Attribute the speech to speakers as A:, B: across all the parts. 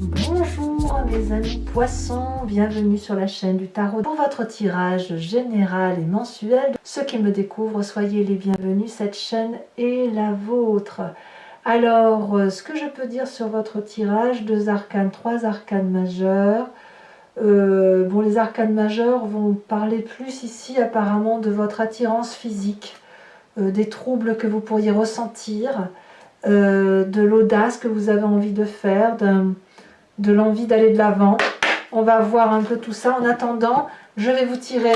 A: Bonjour mes amis poissons, bienvenue sur la chaîne du tarot. Pour votre tirage général et mensuel, ceux qui me découvrent, soyez les bienvenus, cette chaîne est la vôtre. Alors, ce que je peux dire sur votre tirage, 2 arcanes, 3 arcanes majeurs. Bon, les arcanes majeurs vont parler plus ici apparemment de votre attirance physique, des troubles que vous pourriez ressentir, de l'audace que vous avez envie de faire, de l'envie d'aller de l'avant. On va voir un peu tout ça. En attendant, je vais vous tirer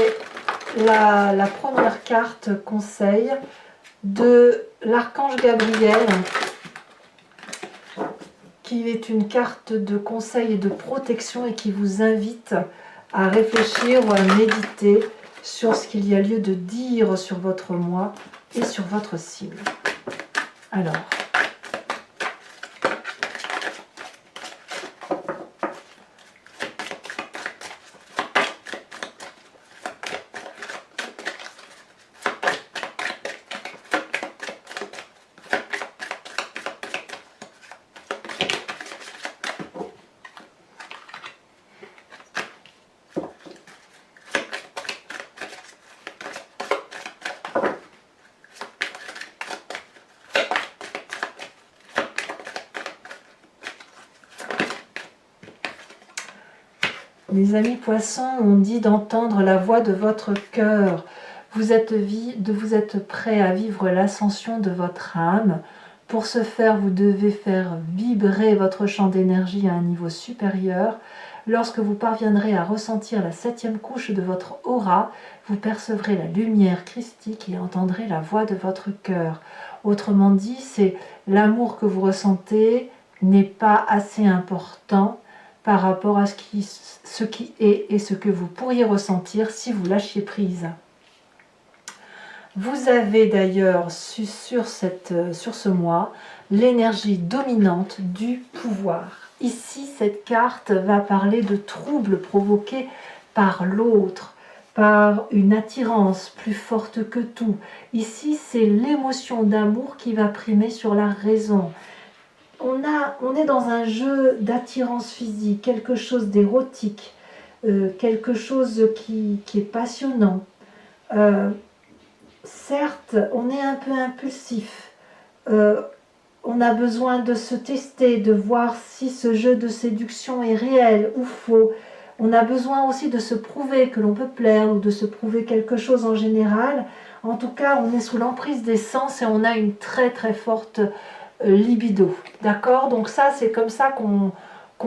A: la première carte conseil de l'archange Gabriel, qui est une carte de conseil et de protection et qui vous invite à réfléchir ou à méditer sur ce qu'il y a lieu de dire sur votre moi et sur votre signe. Alors, les amis poissons, on dit d'entendre la voix de votre cœur. Vous êtes prêt à vivre l'ascension de votre âme. Pour ce faire, vous devez faire vibrer votre champ d'énergie à un niveau supérieur. Lorsque vous parviendrez à ressentir la 7e couche de votre aura, vous percevrez la lumière christique et entendrez la voix de votre cœur. Autrement dit, c'est l'amour que vous ressentez n'est pas assez important par rapport à ce qui est et ce que vous pourriez ressentir si vous lâchiez prise. Vous avez d'ailleurs sur ce mois l'énergie dominante du pouvoir. Ici, cette carte va parler de troubles provoqués par l'autre, par une attirance plus forte que tout. Ici, c'est l'émotion d'amour qui va primer sur la raison. On est dans un jeu d'attirance physique, quelque chose d'érotique, quelque chose qui est passionnant. Certes, on est un peu impulsif. On a besoin de se tester, de voir si ce jeu de séduction est réel ou faux. On a besoin aussi de se prouver que l'on peut plaire ou de se prouver quelque chose en général. En tout cas, on est sous l'emprise des sens et on a une très très forte libido. D'accord? Donc ça, c'est comme ça qu'on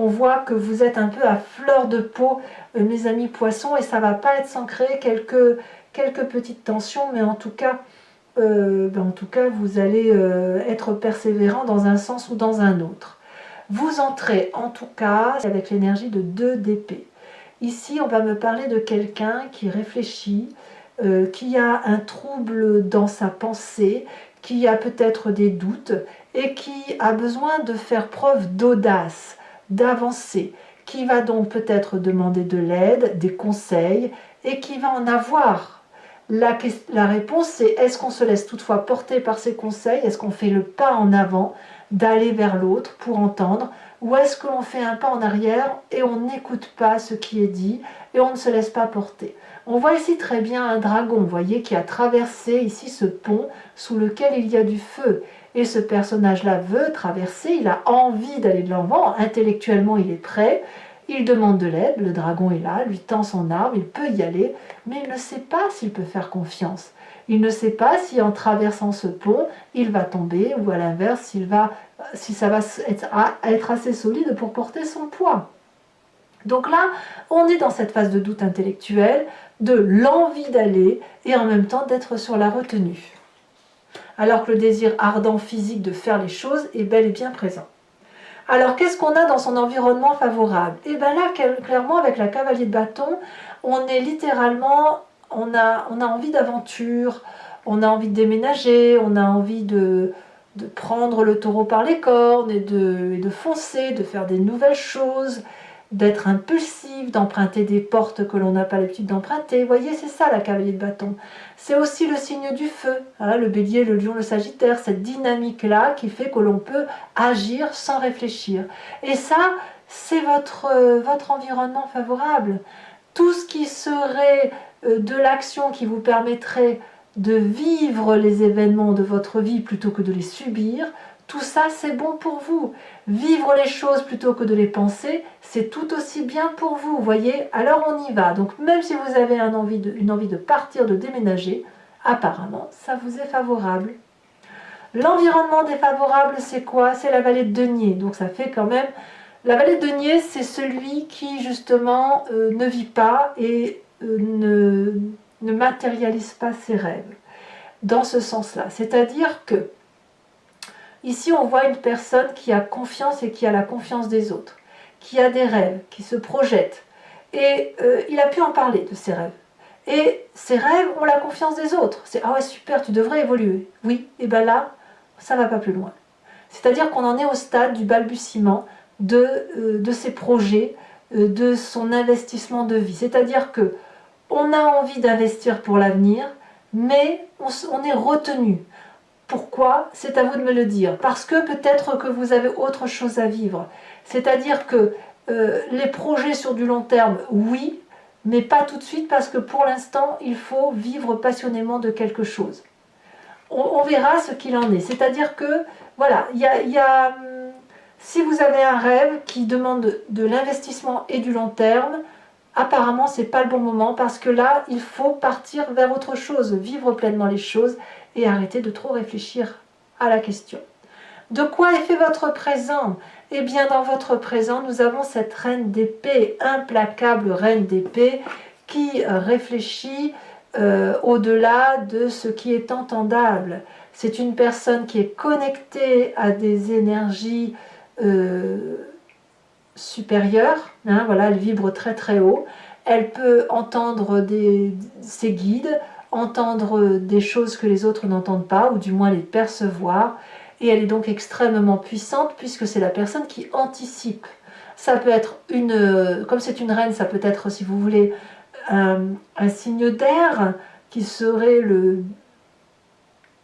A: voit que vous êtes un peu à fleur de peau, mes amis poissons, et ça ne va pas être sans créer quelques petites tensions, mais en tout cas, vous allez être persévérant dans un sens ou dans un autre. Vous entrez en tout cas avec l'énergie de 2 d'épée. Ici, on va me parler de quelqu'un qui réfléchit, qui a un trouble dans sa pensée, qui a peut-être des doutes et qui a besoin de faire preuve d'audace, d'avancer, qui va donc peut-être demander de l'aide, des conseils et qui va en avoir. La réponse, c'est est-ce qu'on se laisse toutefois porter par ces conseils? Est-ce qu'on fait le pas en avant d'aller vers l'autre pour entendre? Ou est-ce que l'on fait un pas en arrière et on n'écoute pas ce qui est dit et on ne se laisse pas porter? On voit ici très bien un dragon, vous voyez, qui a traversé ici ce pont sous lequel il y a du feu. Et ce personnage-là veut traverser, il a envie d'aller de l'avant, intellectuellement il est prêt, il demande de l'aide, le dragon est là, lui tend son arme, il peut y aller, mais il ne sait pas s'il peut faire confiance. Il ne sait pas si en traversant ce pont, il va tomber ou à l'inverse, si ça va être assez solide pour porter son poids. Donc là, on est dans cette phase de doute intellectuel, de l'envie d'aller et en même temps d'être sur la retenue. Alors que le désir ardent physique de faire les choses est bel et bien présent. Alors qu'est-ce qu'on a dans son environnement favorable? Et bien là, clairement, avec la cavalier de bâton, on est littéralement, on a envie d'aventure, on a envie de déménager, on a envie de prendre le taureau par les cornes et de foncer, de faire des nouvelles choses. d'être impulsif, d'emprunter des portes que l'on n'a pas l'habitude d'emprunter. Vous voyez, c'est ça la cavalier de bâton. C'est aussi le signe du feu, hein, le bélier, le lion, le sagittaire, cette dynamique-là qui fait que l'on peut agir sans réfléchir. Et ça, c'est votre environnement favorable. Tout ce qui serait de l'action qui vous permettrait de vivre les événements de votre vie plutôt que de les subir, tout ça c'est bon pour vous. Vivre les choses plutôt que de les penser, c'est tout aussi bien pour vous, voyez. Alors on y va. Donc même si vous avez une envie de partir, de déménager, apparemment ça vous est favorable. L'environnement défavorable, c'est quoi? C'est la vallée de denier. Donc ça fait quand même... La vallée de denier, c'est celui qui justement ne vit pas et ne matérialise pas ses rêves. Dans ce sens-là. C'est-à-dire que ici, on voit une personne qui a confiance et qui a la confiance des autres, qui a des rêves, qui se projette. Et il a pu en parler de ses rêves. Et ses rêves ont la confiance des autres. C'est « Ah ouais, super, tu devrais évoluer. » Oui, et bien là, ça ne va pas plus loin. C'est-à-dire qu'on en est au stade du balbutiement de ses projets, de son investissement de vie. C'est-à-dire que on a envie d'investir pour l'avenir, mais on est retenu. Pourquoi? C'est à vous de me le dire. Parce que peut-être que vous avez autre chose à vivre. C'est-à-dire que les projets sur du long terme, oui, mais pas tout de suite parce que pour l'instant, il faut vivre passionnément de quelque chose. On verra ce qu'il en est. C'est-à-dire que, voilà, si vous avez un rêve qui demande de l'investissement et du long terme, apparemment, ce n'est pas le bon moment parce que là, il faut partir vers autre chose, vivre pleinement les choses et arrêter de trop réfléchir à la question. De quoi est fait votre présent? Eh bien, dans votre présent, nous avons cette reine d'épée, implacable reine d'épée, qui réfléchit au-delà de ce qui est entendable. C'est une personne qui est connectée à des énergies supérieure, hein, voilà, elle vibre très très haut, elle peut entendre ses guides, entendre des choses que les autres n'entendent pas, ou du moins les percevoir, et elle est donc extrêmement puissante puisque c'est la personne qui anticipe. Ça peut être comme c'est une reine, ça peut être, si vous voulez, un signe d'air qui serait le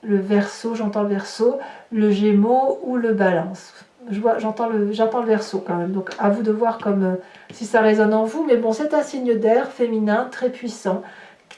A: Verseau, j'entends le Verseau, le Gémeaux ou le Balance. J'entends le Verseau quand même, donc à vous de voir comme si ça résonne en vous, mais bon, c'est un signe d'air féminin très puissant,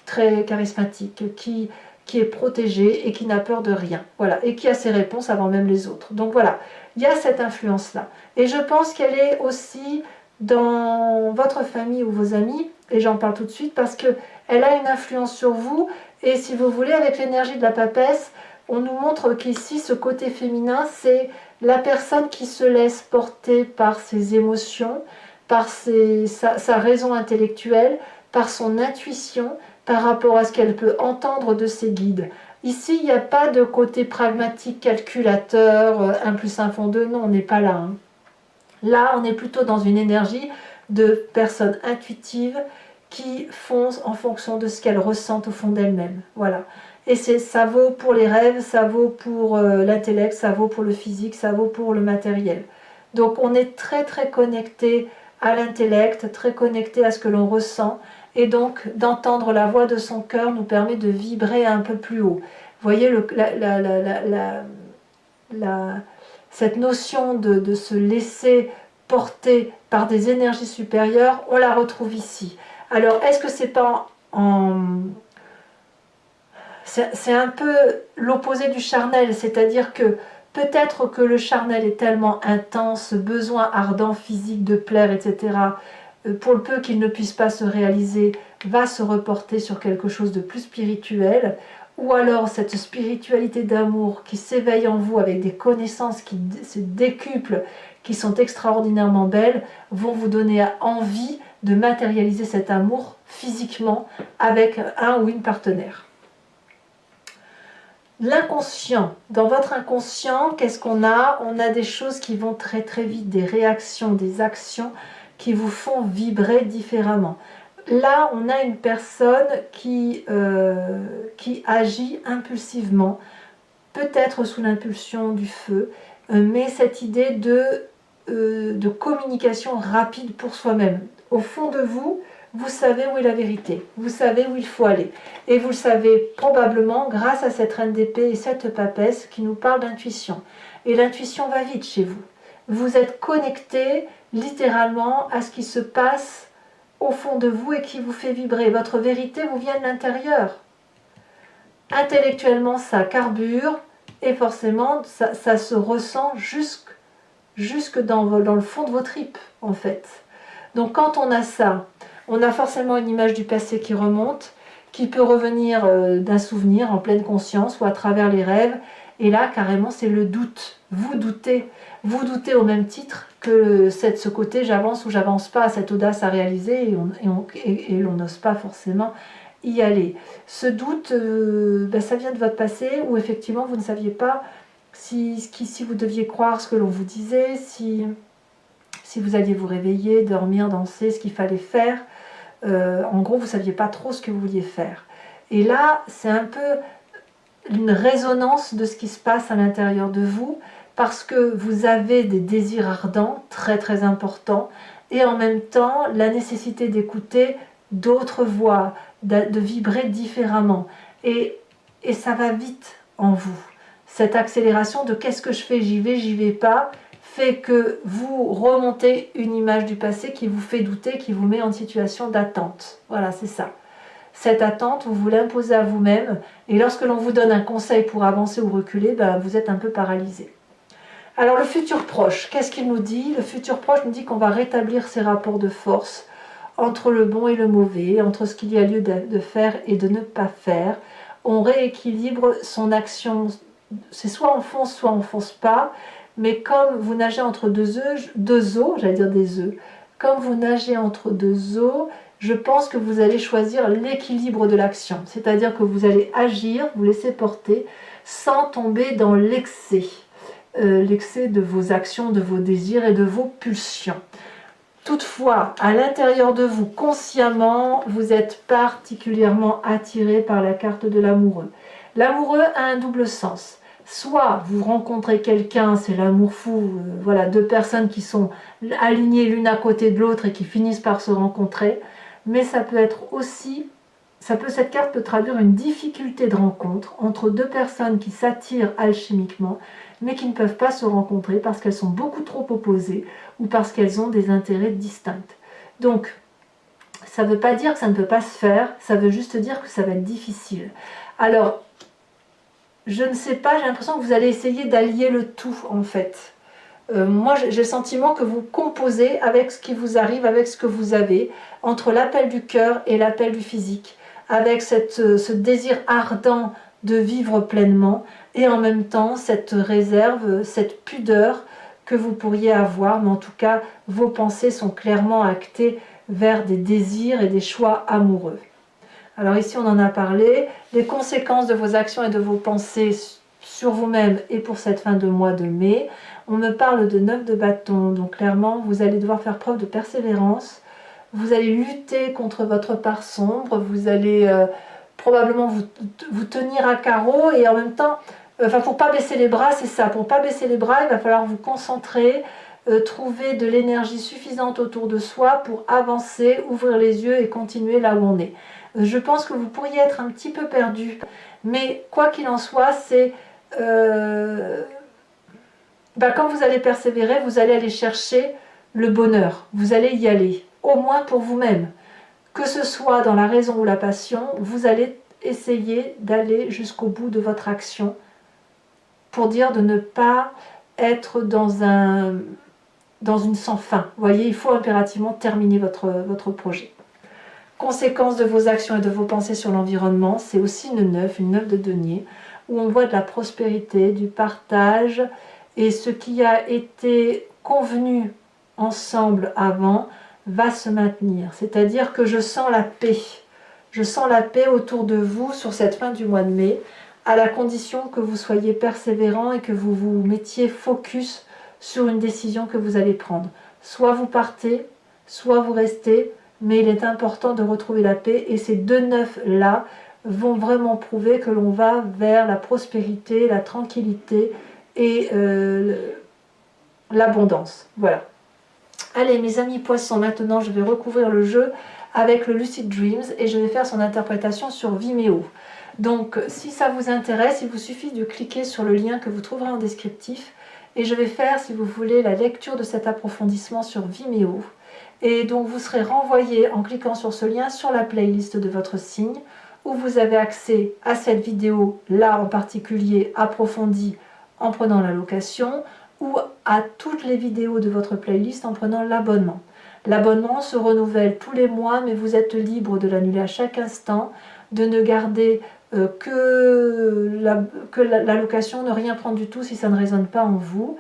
A: très charismatique, qui est protégé et qui n'a peur de rien, voilà, et qui a ses réponses avant même les autres. Donc voilà, il y a cette influence-là. Et je pense qu'elle est aussi dans votre famille ou vos amis, et j'en parle tout de suite parce qu'elle a une influence sur vous, et si vous voulez, avec l'énergie de la papesse, on nous montre qu'ici, ce côté féminin, c'est la personne qui se laisse porter par ses émotions, par sa raison intellectuelle, par son intuition, par rapport à ce qu'elle peut entendre de ses guides. Ici, il n'y a pas de côté pragmatique, calculateur, 1 plus 1 font 2, non, on n'est pas là. Hein. Là, on est plutôt dans une énergie de personnes intuitives qui font en fonction de ce qu'elles ressentent au fond d'elles-mêmes. Voilà. Et ça vaut pour les rêves, ça vaut pour l'intellect, ça vaut pour le physique, ça vaut pour le matériel. Donc on est très très connecté à l'intellect, très connecté à ce que l'on ressent, et donc d'entendre la voix de son cœur nous permet de vibrer un peu plus haut. Vous voyez cette notion de se laisser porter par des énergies supérieures, on la retrouve ici. Alors est-ce que c'est pas c'est un peu l'opposé du charnel, c'est-à-dire que peut-être que le charnel est tellement intense, besoin ardent physique de plaire, etc., pour le peu qu'il ne puisse pas se réaliser, va se reporter sur quelque chose de plus spirituel, ou alors cette spiritualité d'amour qui s'éveille en vous avec des connaissances qui se décuplent, qui sont extraordinairement belles, vont vous donner envie de matérialiser cet amour physiquement avec un ou une partenaire. L'inconscient, dans votre inconscient, qu'est-ce qu'on a? On a des choses qui vont très très vite, des réactions, des actions qui vous font vibrer différemment. Là, on a une personne qui agit impulsivement, peut-être sous l'impulsion du feu, mais cette idée de de communication rapide pour soi-même. Au fond de vous, vous savez où est la vérité, vous savez où il faut aller. Et vous le savez probablement grâce à cette reine d'épée et cette papesse qui nous parle d'intuition. Et l'intuition va vite chez vous. Vous êtes connecté littéralement à ce qui se passe au fond de vous et qui vous fait vibrer. Votre vérité vous vient de l'intérieur. Intellectuellement, ça carbure et forcément, ça se ressent jusque dans le fond de vos tripes, en fait. Donc quand on a ça, on a forcément une image du passé qui remonte, qui peut revenir d'un souvenir en pleine conscience ou à travers les rêves. Et là, carrément, c'est le doute. Vous doutez au même titre que ce côté j'avance ou j'avance pas, cette audace à réaliser et l'on n'ose pas forcément y aller. Ce doute, ça vient de votre passé où effectivement vous ne saviez pas si vous deviez croire ce que l'on vous disait, si vous alliez vous réveiller, dormir, danser, ce qu'il fallait faire. En gros, vous ne saviez pas trop ce que vous vouliez faire. Et là, c'est un peu une résonance de ce qui se passe à l'intérieur de vous, parce que vous avez des désirs ardents, très très importants, et en même temps, la nécessité d'écouter d'autres voix, de vibrer différemment. Et ça va vite en vous. Cette accélération de qu'est-ce que je fais, j'y vais pas, fait que vous remontez une image du passé qui vous fait douter, qui vous met en situation d'attente. Voilà, c'est ça. Cette attente, vous l'imposez à vous-même, et lorsque l'on vous donne un conseil pour avancer ou reculer, vous êtes un peu paralysé. Alors le futur proche, qu'est-ce qu'il nous dit? Le futur proche nous dit qu'on va rétablir ces rapports de force entre le bon et le mauvais, entre ce qu'il y a lieu de faire et de ne pas faire. On rééquilibre son action, c'est soit on fonce pas, mais comme vous nagez entre deux eaux, j'allais dire des œufs, comme vous nagez entre deux eaux, je pense que vous allez choisir l'équilibre de l'action, c'est-à-dire que vous allez agir, vous laisser porter, sans tomber dans l'excès de vos actions, de vos désirs et de vos pulsions. Toutefois, à l'intérieur de vous, consciemment, vous êtes particulièrement attiré par la carte de l'amoureux. L'amoureux a un double sens. Soit vous rencontrez quelqu'un, c'est l'amour fou, voilà, deux personnes qui sont alignées l'une à côté de l'autre et qui finissent par se rencontrer, mais ça peut être aussi, cette carte peut traduire une difficulté de rencontre entre deux personnes qui s'attirent alchimiquement, mais qui ne peuvent pas se rencontrer parce qu'elles sont beaucoup trop opposées ou parce qu'elles ont des intérêts distincts. Donc, ça ne veut pas dire que ça ne peut pas se faire, ça veut juste dire que ça va être difficile. Alors, je ne sais pas, j'ai l'impression que vous allez essayer d'allier le tout en fait. Moi j'ai le sentiment que vous composez avec ce qui vous arrive, avec ce que vous avez, entre l'appel du cœur et l'appel du physique, avec ce désir ardent de vivre pleinement et en même temps cette réserve, cette pudeur que vous pourriez avoir, mais en tout cas vos pensées sont clairement actées vers des désirs et des choix amoureux. Alors ici on en a parlé, les conséquences de vos actions et de vos pensées sur vous-même et pour cette fin de mois de mai. On me parle de 9 de bâton, donc clairement vous allez devoir faire preuve de persévérance, vous allez lutter contre votre part sombre, vous allez probablement vous tenir à carreau et en même temps, pour pas baisser les bras, c'est ça, pour pas baisser les bras, il va falloir vous concentrer, trouver de l'énergie suffisante autour de soi pour avancer, ouvrir les yeux et continuer là où on est. Je pense que vous pourriez être un petit peu perdu, mais quoi qu'il en soit, c'est quand vous allez persévérer, vous allez aller chercher le bonheur, vous allez y aller, au moins pour vous-même. Que ce soit dans la raison ou la passion, vous allez essayer d'aller jusqu'au bout de votre action pour dire de ne pas être dans une sans fin. Vous voyez, il faut impérativement terminer votre projet. Conséquence de vos actions et de vos pensées sur l'environnement, c'est aussi une 9 de denier, où on voit de la prospérité, du partage, et ce qui a été convenu ensemble avant va se maintenir. C'est-à-dire que je sens la paix. Je sens la paix autour de vous sur cette fin du mois de mai, à la condition que vous soyez persévérant et que vous vous mettiez focus sur une décision que vous allez prendre. Soit vous partez, soit vous restez, mais il est important de retrouver la paix et ces deux neufs-là vont vraiment prouver que l'on va vers la prospérité, la tranquillité et l'abondance. Voilà. Allez mes amis poissons, maintenant je vais recouvrir le jeu avec le Lucid Dreams et je vais faire son interprétation sur Vimeo. Donc si ça vous intéresse, il vous suffit de cliquer sur le lien que vous trouverez en descriptif et je vais faire, si vous voulez, la lecture de cet approfondissement sur Vimeo. Et donc vous serez renvoyé en cliquant sur ce lien sur la playlist de votre signe où vous avez accès à cette vidéo là en particulier approfondie en prenant la location ou à toutes les vidéos de votre playlist en prenant l'abonnement. L'abonnement se renouvelle tous les mois mais vous êtes libre de l'annuler à chaque instant, de ne garder que la location, ne rien prendre du tout si ça ne résonne pas en vous.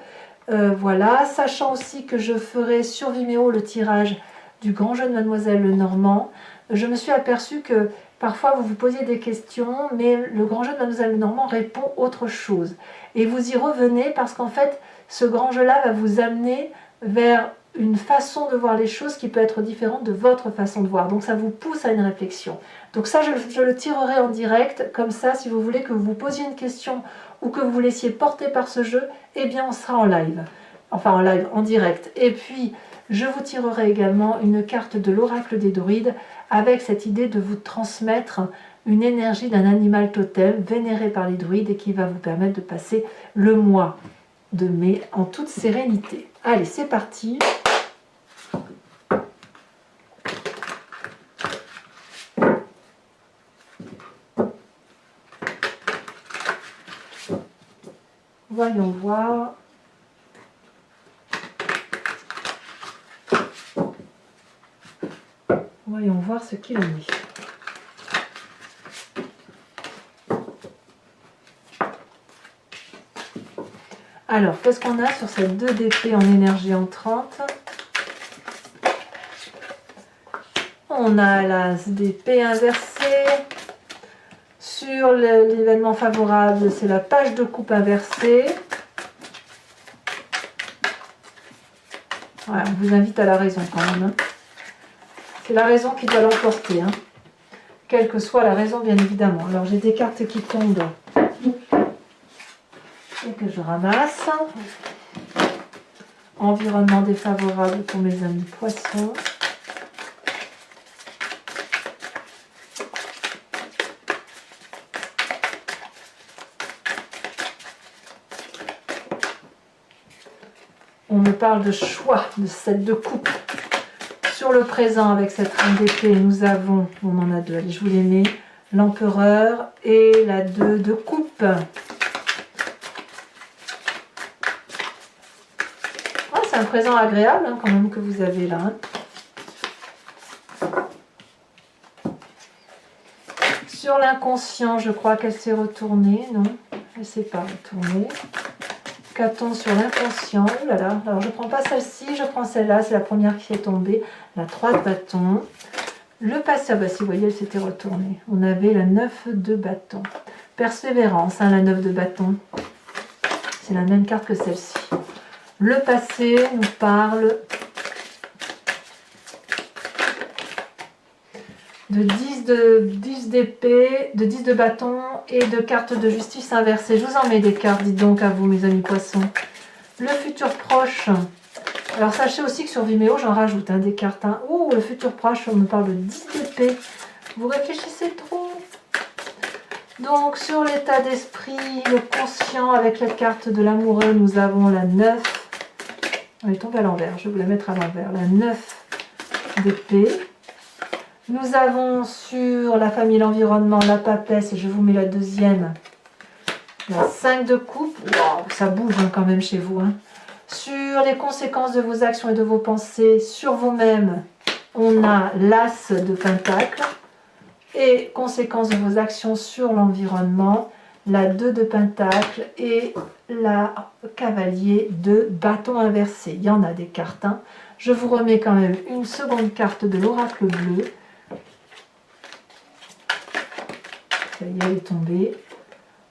A: Voilà, sachant aussi que je ferai sur Vimeo le tirage du grand jeu de Mademoiselle Lenormand. Je me suis aperçue que parfois vous vous posiez des questions, mais le grand jeu de Mademoiselle Lenormand répond autre chose. Et vous y revenez parce qu'en fait, ce grand jeu-là va vous amener vers une façon de voir les choses qui peut être différente de votre façon de voir. Donc ça vous pousse à une réflexion. Donc ça, je le tirerai en direct. Comme ça, si vous voulez que vous posiez une question ou que vous vous laissiez porter par ce jeu, eh bien on sera en live. Enfin en live, en direct. Et puis, je vous tirerai également une carte de l'oracle des druides avec cette idée de vous transmettre une énergie d'un animal totem vénéré par les druides et qui va vous permettre de passer le mois de mai en toute sérénité. Allez, c'est parti. Voyons voir. Voyons voir ce qu'il en est. Alors, qu'est-ce qu'on a sur cette 2 d'épée en énergie entrante? On a l'as d'épée inversée. Sur l'événement favorable, c'est la page de coupe inversée. Voilà, on vous invite à la raison quand même. Hein. C'est la raison qui doit l'emporter. Hein. Quelle que soit la raison, bien évidemment. Alors, j'ai des cartes qui tombent et que je ramasse. Environnement défavorable pour mes amis poissons. On me parle de choix, de cette de coupe. Sur le présent, avec cette reine d'épée, nous avons, on en a 2, allez, je vous les mets, l'empereur et la 2 de coupe. Ah, c'est un présent agréable hein, quand même que vous avez là. Hein. Sur l'inconscient, je crois qu'elle s'est retournée, non? Elle ne s'est pas retournée. Qu'a-t-on sur l'inconscient? Oh là là, alors je ne prends pas celle-ci, je prends celle-là, c'est la première qui est tombée, la 3 de bâton. Le passé, ah bah si vous voyez, elle s'était retournée. On avait la 9 de bâton. Persévérance, hein, la 9 de bâton. C'est la même carte que celle-ci. Le passé nous parle de 10 d'épée, de 10 de bâton et de cartes de justice inversée. Je vous en mets des cartes, dites donc à vous mes amis poissons. Le futur proche. Alors sachez aussi que sur Vimeo, j'en rajoute hein, des cartes. Hein. Oh, le futur proche, on me parle de 10 d'épée. Vous réfléchissez trop. Donc sur l'état d'esprit, le conscient avec la carte de l'amoureux, nous avons la 9. Elle est tombée à l'envers, je vais vous la mettre à l'envers. La 9 d'épée. Nous avons sur la famille, l'environnement, la papesse, et je vous mets la deuxième, la 5 de coupe. Wow, ça bouge hein, quand même chez vous. Hein. Sur les conséquences de vos actions et de vos pensées, sur vous-même, on a l'as de pentacle. Et conséquences de vos actions sur l'environnement, la 2 de pentacle et la cavalier de bâton inversé. Il y en a des cartes. Hein. Je vous remets quand même une seconde carte de l'oracle bleu. Ça y est, elle est tombée.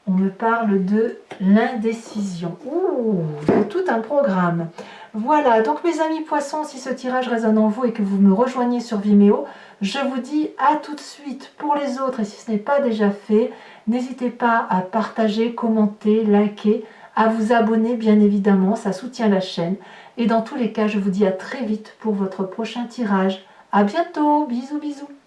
A: On me parle de l'indécision. Ouh, de tout un programme. Voilà, donc mes amis poissons, si ce tirage résonne en vous et que vous me rejoignez sur Vimeo, je vous dis à tout de suite. Pour les autres, et si ce n'est pas déjà fait, n'hésitez pas à partager, commenter, liker, à vous abonner bien évidemment, ça soutient la chaîne. Et dans tous les cas, je vous dis à très vite pour votre prochain tirage. À bientôt, bisous bisous.